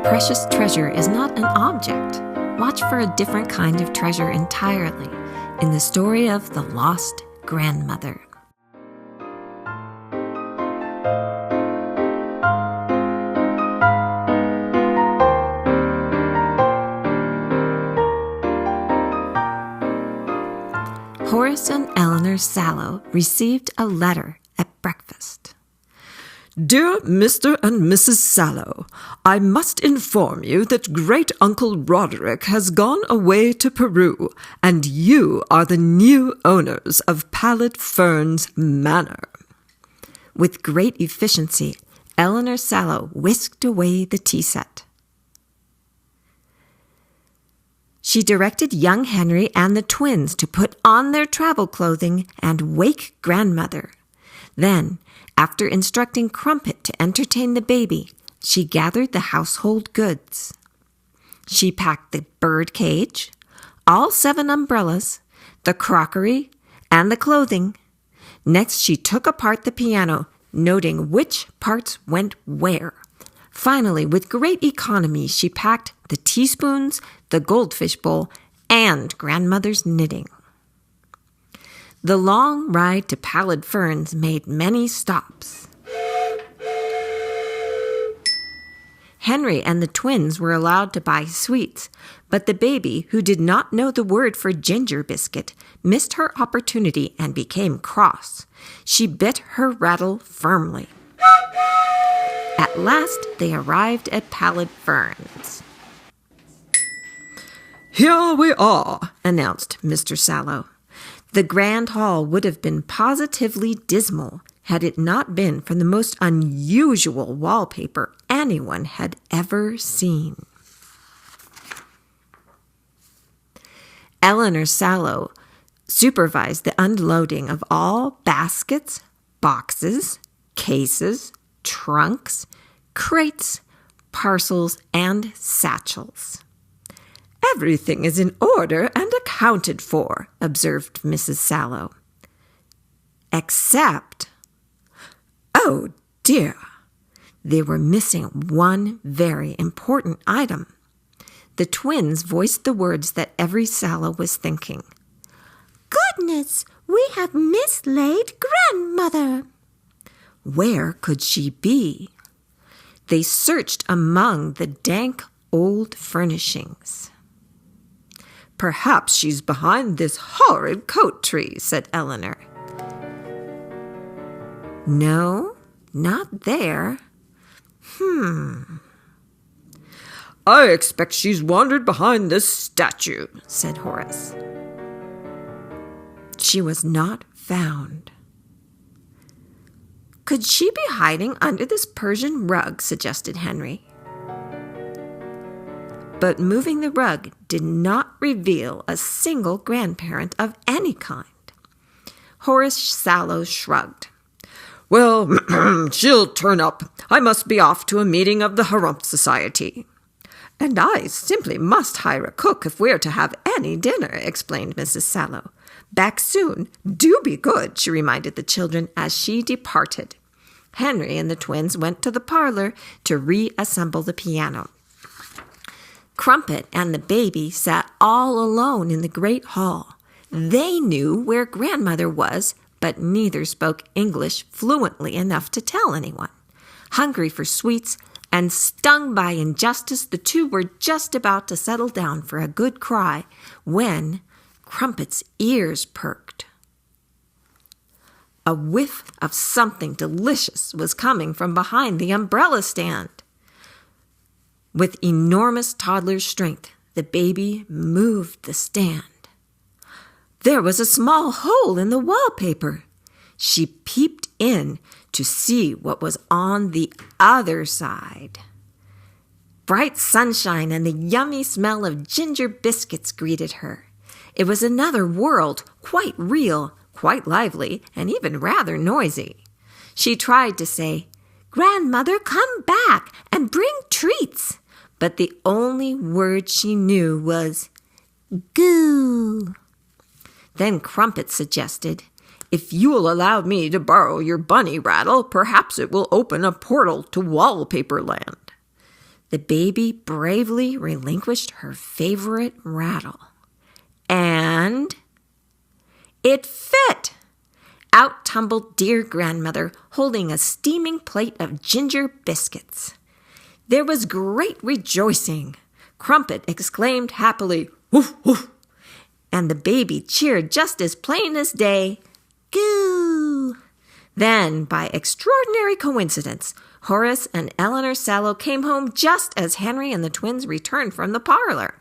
precious treasure is not an object. Watch for a different kind of treasure entirely in the story of the lost grandmother. Horace and Eleanor Sallow received a letter at breakfast. Dear Mr. and Mrs. Sallow, I must inform you that Great-Uncle Roderick has gone away to Peru, and you are the new owners of Pallid Ferns Manor. With great efficiency, Eleanor Sallow whisked away the tea set. She directed young Henry and the twins to put on their travel clothing and wake grandmother. Then, after instructing Crumpet to entertain the baby, she gathered the household goods. She packed the bird cage, all 7 umbrellas, the crockery, and the clothing. Next, she took apart the piano, noting which parts went where. Finally, with great economy, she packed the teaspoons, the goldfish bowl, and grandmother's knitting. The long ride to Pallid Ferns made many stops. Henry and the twins were allowed to buy sweets, but the baby, who did not know the word for ginger biscuit, missed her opportunity and became cross. She bit her rattle firmly. At last, they arrived at Pallid Ferns. Here we are, announced Mr. Sallow. The grand hall would have been positively dismal had it not been for the most unusual wallpaper anyone had ever seen. Eleanor Sallow supervised the unloading of all baskets, boxes, cases, trunks, crates, parcels, and satchels. Everything is in order and accounted for, observed Mrs. Sallow. Except, oh dear, they were missing one very important item. The twins voiced the words that every Sallow was thinking. Goodness, we have mislaid grandmother. Where could she be? They searched among the dank old furnishings. Perhaps she's behind this horrid coat tree, said Eleanor. No, not there. I expect she's wandered behind this statue, said Horace. She was not found. Could she be hiding under this Persian rug, suggested Henry. But moving the rug did not reveal a single grandparent of any kind. Horace Sallow shrugged. Well, she'll turn up. I must be off to a meeting of the Harumph Society. And I simply must hire a cook if we're to have any dinner, explained Mrs. Sallow. Back soon. Do be good, she reminded the children as she departed. Henry and the twins went to the parlor to reassemble the piano. Crumpet and the baby sat all alone in the great hall. They knew where grandmother was, but neither spoke English fluently enough to tell anyone. Hungry for sweets and stung by injustice, the two were just about to settle down for a good cry when Crumpet's ears perked. A whiff of something delicious was coming from behind the umbrella stand. With enormous toddler's strength, the baby moved the stand. There was a small hole in the wallpaper. She peeped in to see what was on the other side. Bright sunshine and the yummy smell of ginger biscuits greeted her. It was another world, quite real, quite lively, and even rather noisy. She tried to say, "Grandmother, come back and bring treats." But the only word she knew was, "Goo." Then Crumpet suggested, "If you'll allow me to borrow your bunny rattle, perhaps it will open a portal to wallpaper land." The baby bravely relinquished her favorite rattle. And it fit! Out tumbled dear grandmother, holding a steaming plate of ginger biscuits. There was great rejoicing. Crumpet exclaimed happily, "Woof, woof!" And the baby cheered just as plain as day, "Goo!" Then, by extraordinary coincidence, Horace and Eleanor Sallow came home just as Henry and the twins returned from the parlor.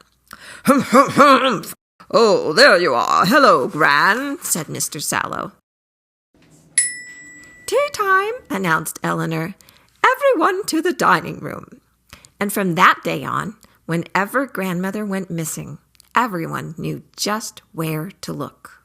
"Humph, humph, humph! Oh, there you are. Hello, Gran," said Mr. Sallow. "Tea time," announced Eleanor. "Everyone to the dining room." And from that day on, whenever grandmother went missing, everyone knew just where to look.